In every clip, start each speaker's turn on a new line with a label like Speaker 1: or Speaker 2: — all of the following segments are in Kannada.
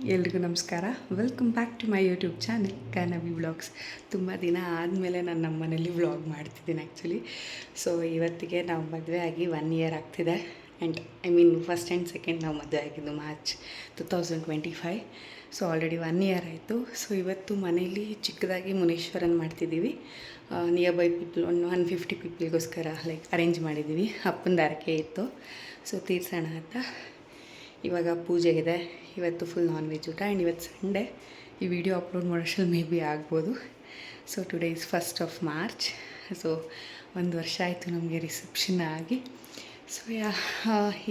Speaker 1: ಎಲ್ರಿಗೂ ನಮಸ್ಕಾರ. Welcome back to my YouTube channel Kanavi vlogs. ತುಂಬ ದಿನ ಆದಮೇಲೆ ನಾನು ನಮ್ಮ ಮನೇಲಿ ವ್ಲಾಗ್ ಮಾಡ್ತಿದ್ದೀನಿ ಆ್ಯಕ್ಚುಲಿ. ಸೊ ಇವತ್ತಿಗೆ ನಾವು ಮದುವೆ ಆಗಿ 1 ಇಯರ್ ಆಗ್ತಿದೆ. ಆ್ಯಂಡ್ ಫಸ್ಟ್ ಆ್ಯಂಡ್ ಸೆಕೆಂಡ್ ನಾವು ಮದುವೆ ಆಗಿದ್ದು ಮಾರ್ಚ್ 2025. ಸೊ ಆಲ್ರೆಡಿ 1 ಇಯರ್ ಆಯಿತು. ಸೊ ಇವತ್ತು ಮನೇಲಿ ಚಿಕ್ಕದಾಗಿ ಮುನೇಶ್ವರನ್ ಮಾಡ್ತಿದ್ದೀವಿ. ನಿಯರ್ ಬೈ ಪೀಪಲ್ 150 ಪೀಪಲ್ಗೋಸ್ಕರ ಅರೇಂಜ್ ಮಾಡಿದ್ದೀವಿ. ಅಪ್ಪನ ಹರಕೆ ಇತ್ತು, ಸೊ ತೀರ್ಸೋಣ ಅಂತ. ಇವಾಗ ಪೂಜೆ ಇದೆ. ಇವತ್ತು ಫುಲ್ ನಾನ್ ವೆಜ್ ಊಟ. ಆ್ಯಂಡ್ ಇವತ್ತು ಸಂಡೇ. ಈ ವಿಡಿಯೋ ಅಪ್ಲೋಡ್ ಮಾಡೋಷ್ಟರಲ್ಲಿ ಮೇ ಬಿ ಆಗ್ಬೋದು. So today is 1st March. So 1 ವರ್ಷ ಆಯಿತು ನಮಗೆ ರಿಸೆಪ್ಷನ್ ಆಗಿ. ಸೊ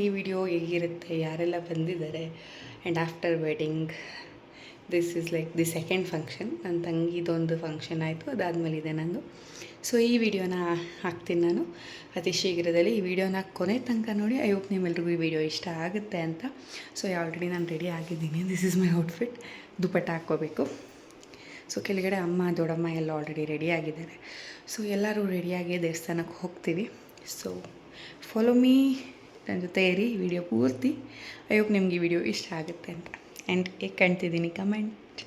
Speaker 1: ಈ ವಿಡಿಯೋ ಹೇಗಿರುತ್ತೆ, ಯಾರೆಲ್ಲ ಬಂದಿದ್ದಾರೆ, and after wedding this is the second function. ನನ್ನ ತಂಗಿದೊಂದು ಫಂಕ್ಷನ್ ಆಯಿತು, ಅದಾದಮೇಲೆ ಇದೆ ನಂದು. ಸೊ ಈ ವಿಡಿಯೋನ ಹಾಕ್ತೀನಿ ನಾನು ಅತಿ ಶೀಘ್ರದಲ್ಲಿ. ಈ ವಿಡಿಯೋನ ಕೊನೆ ತನಕ ನೋಡಿ. ಐ ಹೋಪ್ ನಿಮ್ಮೆಲ್ರಿಗೂ ಈ ವಿಡಿಯೋ ಇಷ್ಟ ಆಗುತ್ತೆ ಅಂತ. ಸೊ ಆಲ್ರೆಡಿ ನಾನು ರೆಡಿ ಆಗಿದ್ದೀನಿ. This is my outfit. Dupatta ಹಾಕ್ಕೋಬೇಕು. ಸೊ ಕೆಳಗಡೆ ಅಮ್ಮ ದೊಡ್ಡಮ್ಮ ಎಲ್ಲ ಆಲ್ರೆಡಿ ರೆಡಿ ಆಗಿದ್ದಾರೆ. ಸೊ ಎಲ್ಲರೂ ರೆಡಿಯಾಗಿ ದೇವಸ್ಥಾನಕ್ಕೆ ಹೋಗ್ತೀವಿ. ಸೊ ಫಾಲೋ ಮೀ, ನನ್ನ ಜೊತೆ ಇರಿ ವಿಡಿಯೋ ಪೂರ್ತಿ. ಐ ಹೋಪ್ ನಿಮ್ಗೆ ಈ ವಿಡಿಯೋ ಇಷ್ಟ ಆಗುತ್ತೆ ಅಂತ. ಆ್ಯಂಡ್ ಹೇಗೆ ಕಾಣ್ತಿದ್ದೀನಿ ಕಮೆಂಟ್.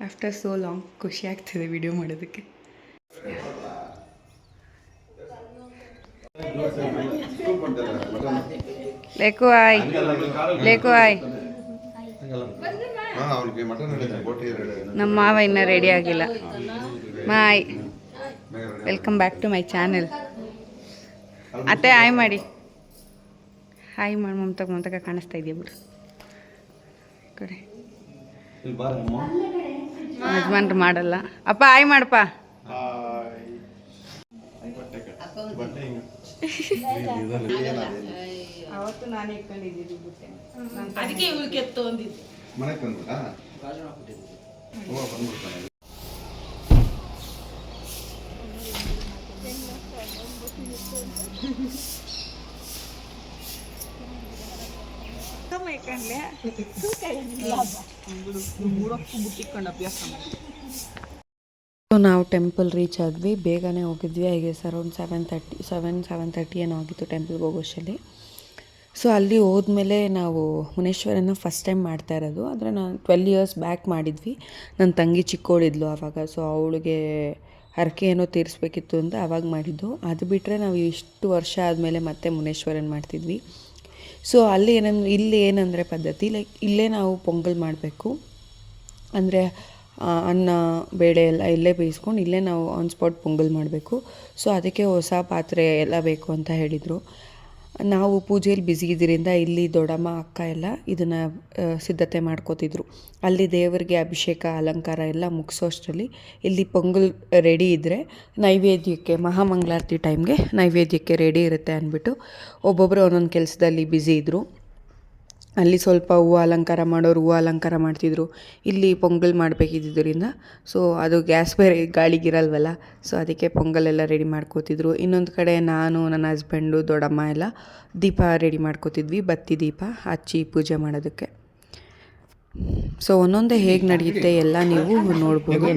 Speaker 1: ಆಫ್ಟರ್ ಸೋ ಲಾಂಗ್ ಖುಷಿ ಆಗ್ತಿದೆ ವಿಡಿಯೋ ಮಾಡೋದಕ್ಕೆ. ಲೇಕು ಆಯ್, ಲೇಕು ಆಯ್. ನಮ್ಮ ಮಾವ ಇನ್ನೂ ರೆಡಿ ಆಗಿಲ್ಲ. ಮಾಯ್, welcome back to my channel. ಅತ್ತೆ ಹಾಯ್ ಮಾಡಿ, ಹಾಯ್ ಮಾಡಿ. ಮಮತಾಗ ಕಾಣಿಸ್ತಾ ಇದೆಯಾ ಬಿಡು ಕಡೆ. ಯಜಮಾನ್ರು ಮಾಡಲ್ಲ. ಅಪ್ಪ ಹಾಯ್ ಮಾಡಪ್ಪ. ಅವತ್ತು ನಾನು ಇಟ್ಕೊಂಡಿದ್ದೀನಿ ಬುಟ್ಟೆ, ಅದಕ್ಕೆ ಇವ್ರಿಗೆ ಎತ್ತು ಅಂದಿದ್ದು. ಮನೆಗೆ ಬಂದ್ಬಿಟ್ಟ ನಾವು ಟೆಂಪಲ್ ರೀಚ್ ಆದ್ವಿ. ಬೇಗನೆ ಹೋಗಿದ್ವಿ. ಐ ಗೆಸ್ ಅರೌಂಡ್ 7:30 ಏನೋ ಆಗಿತ್ತು ಟೆಂಪಲ್ಗೆ ಹೋಗೋಷ್ಟರಲ್ಲಿ. ಸೊ ಅಲ್ಲಿ ಹೋದ್ಮೇಲೆ ನಾವು ಮುನೇಶ್ವರನ ಫಸ್ಟ್ ಟೈಮ್ ಮಾಡ್ತಾ ಇರೋದು. ಆದರೆ ನಾನು 12 ಇಯರ್ಸ್ ಬ್ಯಾಕ್ ಮಾಡಿದ್ವಿ. ನನ್ನ ತಂಗಿ ಚಿಕ್ಕವಳಿದ್ಲು ಆವಾಗ. ಸೊ ಅವಳಿಗೆ ಹರಕೆ ಏನೋ ತೀರಿಸ್ಬೇಕಿತ್ತು ಅಂತ ಆವಾಗ ಮಾಡಿದ್ದು. ಅದು ಬಿಟ್ಟರೆ ನಾವು ಇಷ್ಟು ವರ್ಷ ಆದಮೇಲೆ ಮತ್ತೆ ಮುನೇಶ್ವರನ್ ಮಾಡ್ತಿದ್ವಿ. ಸೊ ಅಲ್ಲಿ ಇಲ್ಲಿ ಏನಂದರೆ ಪದ್ಧತಿ, ಇಲ್ಲೇ ನಾವು ಪೊಂಗಲ್ ಮಾಡಬೇಕು. ಅಂದರೆ ಅನ್ನ ಬೇಳೆ ಎಲ್ಲ ಇಲ್ಲೇ ಬೇಯಿಸ್ಕೊಂಡು ಇಲ್ಲೇ ನಾವು ಆನ್ ಸ್ಪಾಟ್ ಪೊಂಗಲ್ ಮಾಡಬೇಕು. ಸೊ ಅದಕ್ಕೆ ಹೊಸ ಪಾತ್ರೆ ಎಲ್ಲ ಬೇಕು ಅಂತ ಹೇಳಿದರು. ನಾವು ಪೂಜೆಯಲ್ಲಿ ಬ್ಯುಸಿ ಇದ್ದರಿಂದ ಇಲ್ಲಿ ದೊಡ್ಡಮ್ಮ ಅಕ್ಕ ಎಲ್ಲ ಇದನ್ನು ಸಿದ್ಧತೆ ಮಾಡ್ಕೋತಿದ್ರು. ಅಲ್ಲಿ ದೇವರಿಗೆ ಅಭಿಷೇಕ ಅಲಂಕಾರ ಎಲ್ಲ ಮುಗಿಸೋಷ್ಟರಲ್ಲಿ ಇಲ್ಲಿ ಪೊಂಗಲ್ ರೆಡಿ ಇದ್ದರೆ ನೈವೇದ್ಯಕ್ಕೆ ಮಹಾಮಂಗಳಾರತಿ ಟೈಮ್ಗೆ ನೈವೇದ್ಯಕ್ಕೆ ರೆಡಿ ಇರುತ್ತೆ ಅಂದ್ಬಿಟ್ಟು ಒಬ್ಬೊಬ್ಬರು ಒಂದೊಂದು ಕೆಲಸದಲ್ಲಿ ಬ್ಯುಸಿ ಇದ್ದರು. ಅಲ್ಲಿ ಸ್ವಲ್ಪ ಹೂವು ಅಲಂಕಾರ ಮಾಡೋರು ಹೂವು ಅಲಂಕಾರ ಮಾಡ್ತಿದ್ರು. ಇಲ್ಲಿ ಪೊಂಗಲ್ ಮಾಡಬೇಕಿದ್ದರಿಂದ ಸೊ ಅದು ಗ್ಯಾಸ್ ಬೇರೆ ಗಾಳಿಗಿರಲ್ವಲ್ಲ. ಸೊ ಅದಕ್ಕೆ ಪೊಂಗಲೆಲ್ಲ ರೆಡಿ ಮಾಡ್ಕೋತಿದ್ರು. ಇನ್ನೊಂದು ಕಡೆ ನಾನು, ನನ್ನ ಹಸ್ಬೆಂಡು, ದೊಡ್ಡಮ್ಮ ಎಲ್ಲ ದೀಪ ರೆಡಿ ಮಾಡ್ಕೋತಿದ್ವಿ. ಬತ್ತಿ ದೀಪ ಹಚ್ಚಿ ಪೂಜೆ ಮಾಡೋದಕ್ಕೆ. ಸೊ ಒಂದೊಂದೇ ಹೇಗೆ ನಡೆಯುತ್ತೆ ಎಲ್ಲ ನೀವು ನೋಡ್ಬೋದು.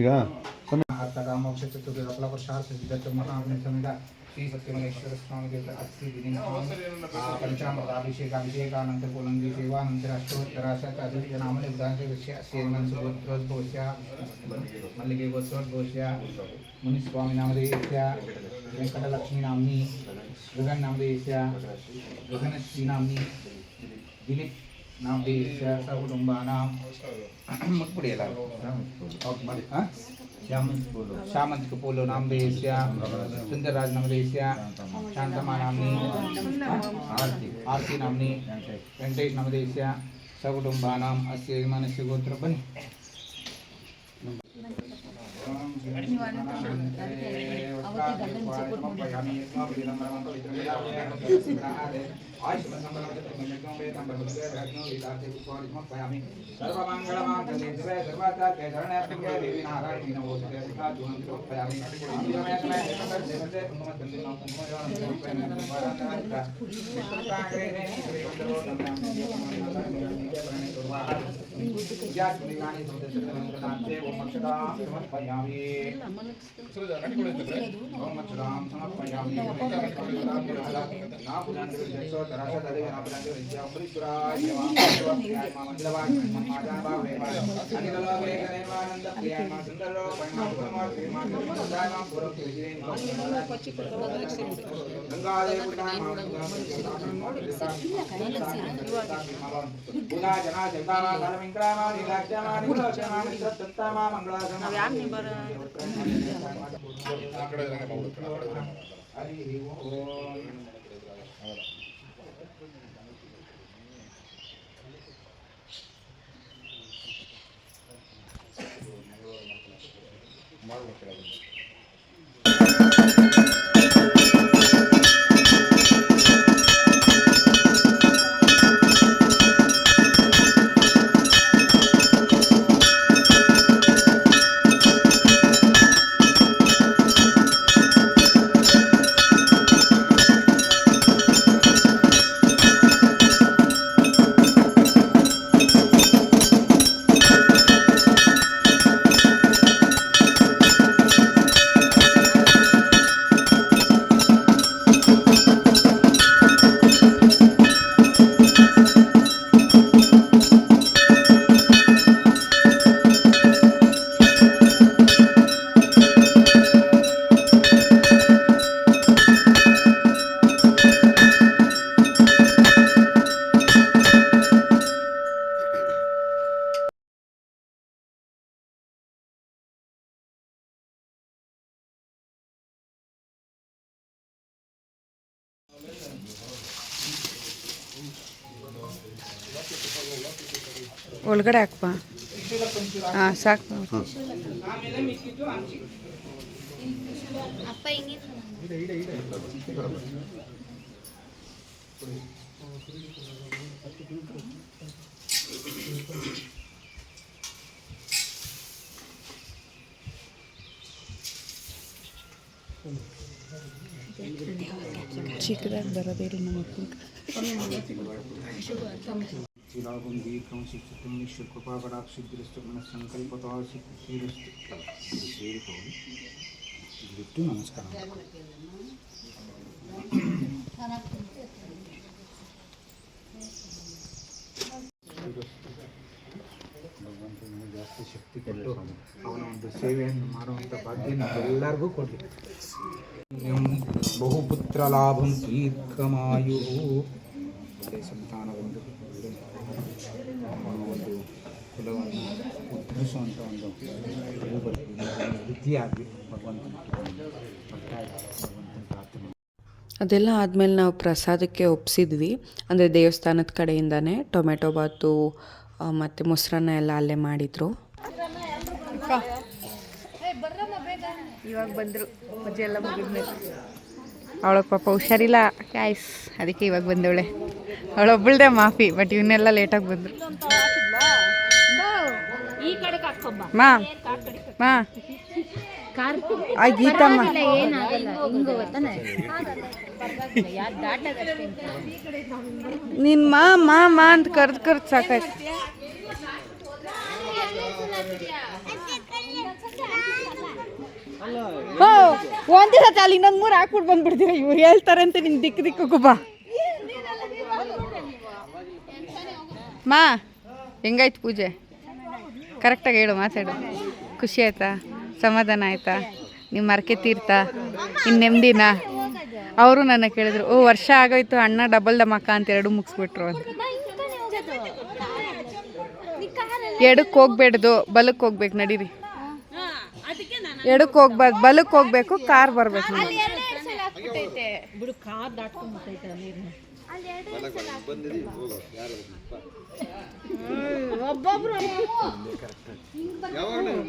Speaker 2: ಈಗ
Speaker 3: ಶ್ರೀ ಸತ್ಯಮಲೇಶ್ವರ ಸ್ವಾಮಿ ದೇವರ ಅಸ್ತಿ ದಿನ ಪಂಚಾಮೃತಾಭಿಷೇಕಾನಂತರ ಪುಲಂಗಿ ಸೇವಾನಂತರ ಅಷ್ಟೋತ್ತರಾಶಾಚಾರ್ಯ ನಾಮಲೆ ಉದಾಹರಣೆ ಸೇವನಂಸ ಗೋತ್ರೋದ್ಭೋಷ್ಯ ಮಲ್ಲಿಗೆ ಗೋತ್ರೋದ್ಭೋಷ್ಯ ಮುನಿಸ್ವಾಮಿ ನಾಮಧೇಯಸ್ಯ ವೆಂಕಟಲಕ್ಷ್ಮೀ ನಾಮ್ನಿ ಗಗನ್ ನಾಮಧೇಯಸ್ಯ ಗಗನಶ್ರೀ ನಾಮ್ನಿ ದಿಲೀಪ್ ನಾಮಧೇಯಸ್ಯ ಸಕುಟುಂಬಾನಾಂ ಮುಟ್ಬಿಡಿ ಎಲ್ಲ ಮಾಡಿ. ಶಾಮಂತಿಕ ಪೂಲು ನಾಮಧೇಯಸ್ಯ ಸುಂದರರಾಜ್ ನಾಮಧೇಯಸ್ಯ ಶಾಂತಮಾ ನಾಮ್ನಿ ಆರ್ತಿ ನಾಮ್ನಿ ವೆಂಕಟೇಶ್ ನಾಮಧೇಯಸ್ಯ ಸಕುಟುಂಬಾನಾಂ ಅಸ್ಯ ಯಜಮಾನಸ್ಯ ಗೋತ್ರ. ಬನ್ನಿ
Speaker 1: ಒಳಗಡೆ ಹಾಕ್ಬಾ. ಹಾಂ ಸಾಕು. ಚಿಕ್ಕದಾಗಿ ಬರೋದಿಲ್ಲ ನಮ್ಮ
Speaker 3: ಲಾಭಂ ದೀರ್ಘಂ ಶಿಕ್ಷಿತಂ ಈಶ್ವರ ಕೃಪಾ ಕಟಾಕ್ಷಿದ್ರಸ್ತು ಮನಃ ಸಂಕಲ್ಪತೋ ಸಿದ್ಧಿರಸ್ತು ಸೇರಿಕೊಂಡು ಬಿಟ್ಟು ನಮಸ್ಕಾರ. ಭಗವಂತನಿಗೆ ಜಾಸ್ತಿ ಶಕ್ತಿ ಕೊಟ್ಟು ಅವನ ಒಂದು ಸೇವೆಯನ್ನು ಮಾಡುವಂಥ ಭಾಗ್ಯ ನಮ್ಮೆಲ್ಲರಿಗೂ ಕೊಡಲಿ. ಬಹುಪುತ್ರ ಲಾಭಂ ದೀರ್ಘಮಾಯು ಸಂತಾನವೊಂದು ಒಂದು ಕುಲವನ್ನು ಉದ್ಧರಿಸುವಂಥ ಒಂದು ವೃತ್ತಿಯಾಗಲಿ ಭಗವಂತನ ಪ್ರಾರ್ಥನೆ.
Speaker 1: ಅದೆಲ್ಲ ಆದಮೇಲೆ ನಾವು ಪ್ರಸಾದಕ್ಕೆ ಒಪ್ಪಿಸಿದ್ವಿ. ಅಂದರೆ ದೇವಸ್ಥಾನದ ಕಡೆಯಿಂದನೇ ಟೊಮೆಟೊ ಬಾತು ಮತ್ತು ಮೊಸರನ್ನ ಎಲ್ಲ ಅಲ್ಲೇ ಮಾಡಿದರು. ಇವಾಗ ಬಂದರು ಪೂಜೆ ಎಲ್ಲ ಮುಗಿದ್ಮೇಲೆ. ಅವಳಿಗೆ ಪಾಪ ಹುಷಾರಿಲ್ಲ ಕ್ಯಾಯ್ಸ್, ಅದಕ್ಕೆ ಇವಾಗ ಬಂದವಳೆ. ಅವಳೊಬ್ಬಳದೇ ಮಾಫಿ, ಬಟ್ ಇವನ್ನೆಲ್ಲ ಲೇಟಾಗಿ ಬಂದರು. ಮಾ ಮಾ ಗೀತಮ್ಮ ನಿನ್ನ ಮಾ ಅಂತ ಕರ್ದು ಸಾಕಾಯ್ತು. ಒಂದೇ ಸತಿ ಅಲ್ಲಿ ಇನ್ನೊಂದು 3 ಹಾಕ್ಬಿಟ್ಟು ಬಂದ್ಬಿಡ್ತೀರ. ಇವ್ರು ಹೇಳ್ತಾರಂತೆ ನಿನ್ ದಿಕ್ಕು ಬಾ. ಮಾ ಹೆಂಗಾಯ್ತು ಪೂಜೆ? ಕರೆಕ್ಟಾಗಿ ಹೇಳು, ಮಾತಾಡು. ಖುಷಿ ಆಯ್ತಾ? ಸಮಾಧಾನ ಆಯ್ತಾ? ನಿಮ್ಮ ಮರಕೆ ತೀರ್ತಾ? ಇನ್ನು ನೆಮ್ಮದಿನಾ? ಅವರು ನನ್ನ ಕೇಳಿದ್ರು, ಓ ವರ್ಷ ಆಗೋಯ್ತು ಅಣ್ಣ ಡಬಲ್ ದಮಕ್ಕ ಅಂತ 2 ಮುಗಿಸ್ಬಿಟ್ರು ಅಂತ. ಎಡಕ್ಕೆ ಹೋಗ್ಬೇಡ್ದು, ಬಲಕ್ಕೆ ಹೋಗ್ಬೇಕು. ನಡೀರಿ, ಎಡಕ್ಕೆ ಹೋಗ್ಬಾರ್ದು, ಬಲಕ್ಕೆ ಹೋಗ್ಬೇಕು. ಕಾರ್ ಬರ್ಬೇಕು.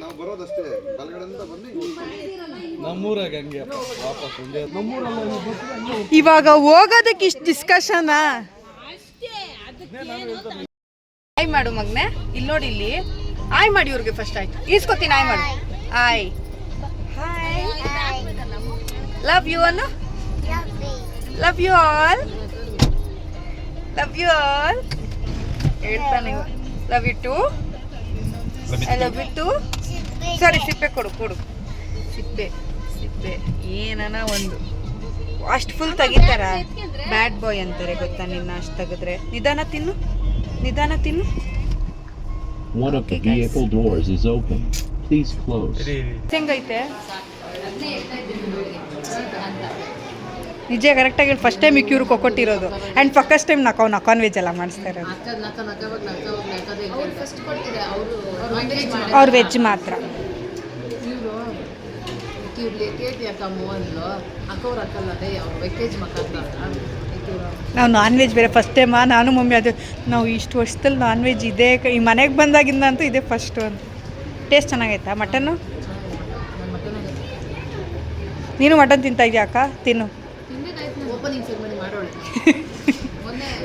Speaker 2: ನಾವು ಬರೋದಷ್ಟೇ ಬಲಗಡೆಯಿಂದ ಬಂದು
Speaker 4: ನಮ್ಮೂರಾಗ ಹಂಗೆ ವಾಪಸ್
Speaker 1: ಇವಾಗ ಹೋಗೋದಕ್ಕೆ ಇಷ್ಟು ಡಿಸ್ಕಷನಾ? ಆಯ್ ಮಾಡು ಮಗ್ನೆ, ಇಲ್ಲಿ ನೋಡಿ, ಇಲ್ಲಿ ಆಯ್ ಮಾಡಿ ಇವ್ರಿಗೆ ಫಸ್ಟ್. ಆಯ್ತು, ಈಸ್ಕೊತೀನಿ, ಆಯ್ ಮಾಡು. ಆಯ್ ಹಾಯ್, ಲವ್ ಯು ಅನ್ನು, love you all, love you all ಹೇಳ್ತಾನೆ. Love you too, I love you too. Sorry, ಸಿಪ್ಪೆ ಕೊಡು ಕೊಡು, ಸಿಪ್ಪೆ ಸಿಪ್ಪೆ ಏನನ ಒಂದು. ಅಷ್ಟು ಫುಲ್ ತೆಗಿತಾರ? ಬ್ಯಾಡ್ ಬಾಯ್ ಅಂತಾರೆ ಗೊತ್ತಾ ನಿನ್ನ, ಅಷ್ಟು ತೆಗೆದ್ರೆ. ನಿಧಾನ ತಿನ್ನು, ನಿಧಾನ ತಿನ್ನು.
Speaker 5: One of the vehicle doors is open. Please close.
Speaker 1: ಹೆಂಗೈತೆ ನಿಜ ಕರೆಕ್ಟಾಗಿ ಫಸ್ಟ್ ಟೈಮ್ ಇಕ್ಯೂರು ಕೊಟ್ಟಿರೋದು. And first time non veg ಎಲ್ಲ ಮಾಡಿಸ್ತಾ ಇರೋದು. ಅವ್ರು ವೆಜ್ ಮಾತ್ರ. ನಾವು ನಾನ್ ವೆಜ್ ಬೇರೆ ಫಸ್ಟ್ ಟೈಮಾ. ನಾನು ಮಮ್ಮಿ ಅದು ನಾವು ಇಷ್ಟು ವರ್ಷದಲ್ಲಿ ನಾನ್ ವೆಜ್ ಇದೆ ಈ ಮನೆಗೆ ಬಂದಾಗಿಂದ ಅಂತೂ ಇದೇ ಫಸ್ಟು ಅಂತ. ಟೇಸ್ಟ್ ಚೆನ್ನಾಗೈತಾ ಮಟನ್ನು? ನೀನು ಮಟನ್ ತಿಂತಾ ಇದೆಯಾ ಅಕ್ಕ? ತಿನ್ನು.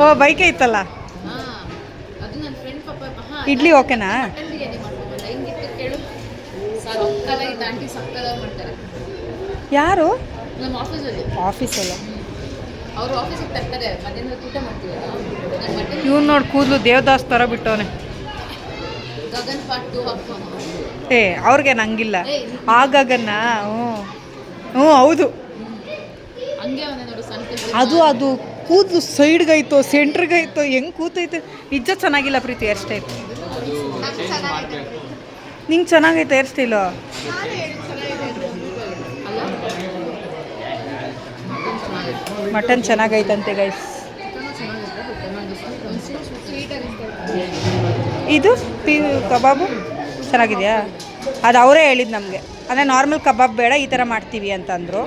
Speaker 1: ಓ, ಬೈಕ್ ಐತಲ್ಲ. ಇಡ್ಲಿ ಓಕೆನಾ? ಯಾರು? ಆಫೀಸಲ್ಲ. ಇವ್ನು ನೋಡಿ ಕೂದಲು ದೇವದಾಸ್ ಥರ ಬಿಟ್ಟವನೆ. ಏ ಅವ್ರಿಗೆ ನಂಗಿಲ್ಲ ಆಗಗನ್ನ. ಹ್ಞೂ ಹೌದು. ಅದು ಕೂದಲು ಸೈಡ್ಗೈತೋ ಸೆಂಟ್ರಿಗೈತೋ ಹೆಂಗೆ ಕೂತೈತೆ ನಿಜ ಚೆನ್ನಾಗಿಲ್ಲ ಪ್ರೀತಿ. ಹೇರ್ ಸ್ಟೈಲ್ ನಿಂಗೆ ಚೆನ್ನಾಗೈತೆ ಹೇರ್ ಸ್ಟೈಲು. ಮಟನ್ ಚೆನ್ನಾಗೈತಂತೆ ಗೈಸ್. ಇದು ಕಬಾಬು ಚೆನ್ನಾಗಿದೆಯಾ? ಅದು ಅವರೇ ಹೇಳಿದ್ದು ನಮಗೆ. ಅಂದರೆ ನಾರ್ಮಲ್ ಕಬಾಬ್ ಬೇಡ, ಈ ಥರ ಮಾಡ್ತೀವಿ ಅಂತ ಅಂದರು.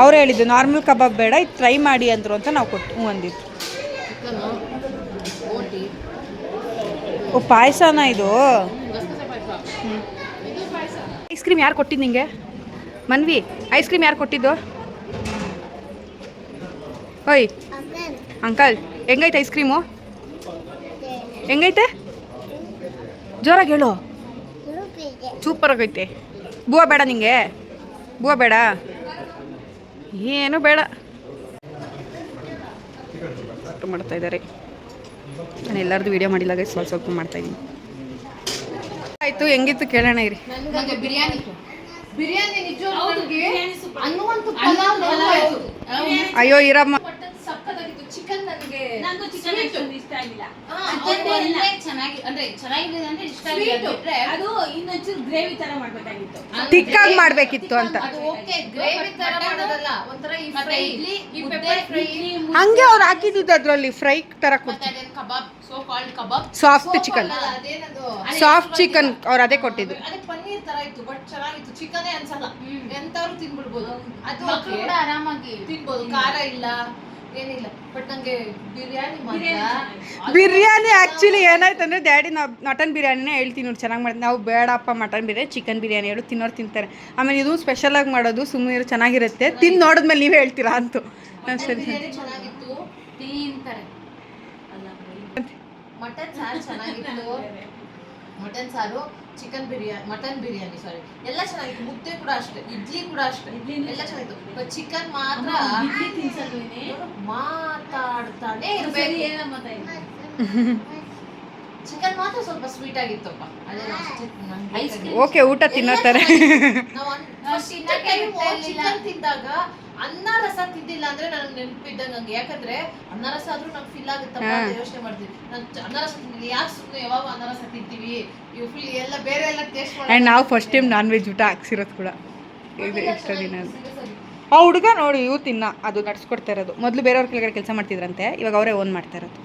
Speaker 1: ಅವರೇ ಹೇಳಿದ್ದು ನಾರ್ಮಲ್ ಕಬಾಬ್ ಬೇಡ, ಇದು ಟ್ರೈ ಮಾಡಿ ಅಂದರು ಅಂತ ನಾವು ಕೊಟ್ಟು ಹ್ಞೂ ಅಂದಿದ್ದು. ಓ, ಪಾಯಸನ ಇದು? ಐಸ್ ಕ್ರೀಮ್ ಯಾರು ಕೊಟ್ಟಿದ್ದು ನಿಂಗೆ ಮನ್ವಿ? ಐಸ್ ಕ್ರೀಮ್ ಯಾರು ಕೊಟ್ಟಿದ್ದು? ಓಯ್ ಅಂಕಲ್, ಹೆಂಗೈತೆ ಐಸ್ ಕ್ರೀಮು? ಹೆಂಗೈತೆ? ಜೋರಾಗಿ ಹೇಳು. ಸೂಪರ್ ಆಗೈತೆ. ಬೂವ ಬೇಡ ನಿಂಗೆ? ಬೂವ ಬೇಡ? ಏನು ಬೇಡ. ಮಾಡ್ತಾ ಇದ್ದಾರೆ. ನಾನು ಎಲ್ಲರದ್ದು ವೀಡಿಯೋ ಮಾಡಿಲ್ಲ ಗೈಸ್, ಸ್ವಲ್ಪ ಮಾಡ್ತಾಯಿದ್ದೀನಿ. ಆಯಿತು, ಹೆಂಗಿತ್ತು ಕೇಳೋಣ ಇರಿ. ಅಯ್ಯೋ ಇರಮ್ಮ. ತಿಕ್ಕಾಗಿ ಮಾಡ್ಬೇಕಿತ್ತು ಅಂತ. ಹಂಗೆ ಅವ್ರು ಹಾಕಿದ್ದು ಅದ್ರಲ್ಲಿ ಫ್ರೈ ತರ ಕೊಡ್ತಾರೆ. ಸಾಫ್ಟ್ ಚಿಕನ್, ಸಾಫ್ಟ್ ಚಿಕನ್ ಅವ್ರು ಅದೇ ಕೊಟ್ಟಿದ್ದು.
Speaker 6: ಪನ್ನೀರ್ ತರ ಇತ್ತು, ಬಟ್ ಚೆನ್ನಾಗಿತ್ತು. ಚಿಕನ್ ಅನ್ಸಲ್ಲ, ಎಂತವ್ರು ತಿನ್ಬಿಡ್ಬೋದು. ಅದು ಕೂಡ ಆರಾಮಾಗಿ ತಿನ್ಬೋದು, ಖಾರ ಇಲ್ಲ ಏನಿಲ್ಲ. ಬಟ್ ನಂಗೆ
Speaker 1: ಬಿರಿಯಾನಿ ಆ್ಯಕ್ಚುಲಿ ಏನಾಯ್ತಂದ್ರೆ ಡ್ಯಾಡಿ ನಾವು ಮಟನ್ ಬಿರಿಯಾನಿನೇ ಹೇಳ್ತೀನಿ ನೋಡಿ ಚೆನ್ನಾಗಿ ಮಾಡಿ. ನಾವು ಬೇಡಪ್ಪ ಮಟನ್ ಬಿರಿಯಾನಿ, ಚಿಕನ್ ಬಿರಿಯಾನಿ ಹೇಳು, ತಿನ್ನೋರು ತಿಂತಾರೆ. ಆಮೇಲೆ ಇದು ಸ್ಪೆಷಲಾಗಿ ಮಾಡೋದು ಸುಮ್ಮನೆ ಚೆನ್ನಾಗಿರುತ್ತೆ, ತಿಂದು ನೋಡಿದ್ಮೇಲೆ ನೀವೇ ಹೇಳ್ತೀರಾ ಅಂತೂ. ಸರಿ
Speaker 6: ಚೆನ್ನಾಗಿತ್ತು, ತಿಂತಾರೆ. ಮಟನ್ ಸಾರು ಚೆನ್ನಾಗಿತ್ತು, ಮಟನ್ ಸಾರು, ಚಿಕನ್ ಬಿರಿಯಾನಿ, ಮಟನ್ ಬಿರಿಯಾನಿ ಸಾರಿ ಎಲ್ಲ ಚೆನ್ನಾಗಿತ್ತು. ಮುದ್ದೆ ಕೂಡ ಅಷ್ಟೇ, ಇಡ್ಲಿ ಕೂಡ ಅಷ್ಟೇ, ಎಲ್ಲ ಚೆನ್ನಾಗಿತ್ತು. ಚಿಕನ್ ಮಾತ್ರ ಮಾತಾಡ್ತಾನೆ ಚಿಕನ್ ಮಾತ್ರ ಸ್ವಲ್ಪ ಸ್ವೀಟ್ ಆಗಿತ್ತಪ್ಪ.
Speaker 1: ಓಕೆ, ಊಟ ತಿನ್ನೋತಾರೆ.
Speaker 6: ಚಿಕನ್ ತಿಂದಾಗ ಅನ್ನ ರಸ ತಿಂದಿಲ್ಲ ಅಂದ್ರೆ ನನಗೆ ನೆನಪಿದ್ದಂಗೆ ಹಂಗೆ. ಯಾಕಂದ್ರೆ ಅನ್ನ ರಸ ಆದ್ರೂ ನಂಗೆ ಫೀಲ್ ಆಗುತ್ತಪ್ಪ ಅಂತ ಯೋಚನೆ ಮಾಡ್ತೀನಿ. ನಾನು ಅನ್ನ ರಸ ತಿಂದಿಲ್ಲ, ಯಾಕೆ ಸುಮ್ಮನೆ ಯಾವಾಗ ಅನ್ನ ರಸ ತಿಂತೀವಿ, ಇವು ಫುಲ್ ಎಲ್ಲ ಬೇರೆ ಎಲ್ಲ ಟೇಸ್ಟ್ ಮಾಡಿ.
Speaker 1: ಆ್ಯಂಡ್ ನಾವು ಫಸ್ಟ್ ಟೈಮ್ ನಾನ್ ವೆಜ್ ಊಟ ಹಾಕ್ಸಿರೋದು ಕೂಡ ಇದು ಇಷ್ಟ ದಿನ. ಆ ಹುಡುಗ ನೋಡಿ ಇವು ತಿನ್ನ ಅದು ನಡ್ಸ್ಕೊಡ್ತಾ ಇರೋದು. ಮೊದಲು ಬೇರೆಯವ್ರ ಕೆಳಗಡೆ ಕೆಲಸ ಮಾಡ್ತಿದ್ರಂತೆ, ಇವಾಗ ಅವರೇ ಓನ್ ಮಾಡ್ತಾ ಇರೋದು.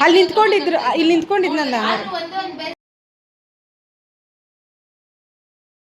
Speaker 1: ಅಲ್ಲಿ ನಿಂತ್ಕೊಂಡಿದ್ರು, ಇಲ್ಲಿ ನಿಂತ್ಕೊಂಡಿದ್ನಲ್ಲ.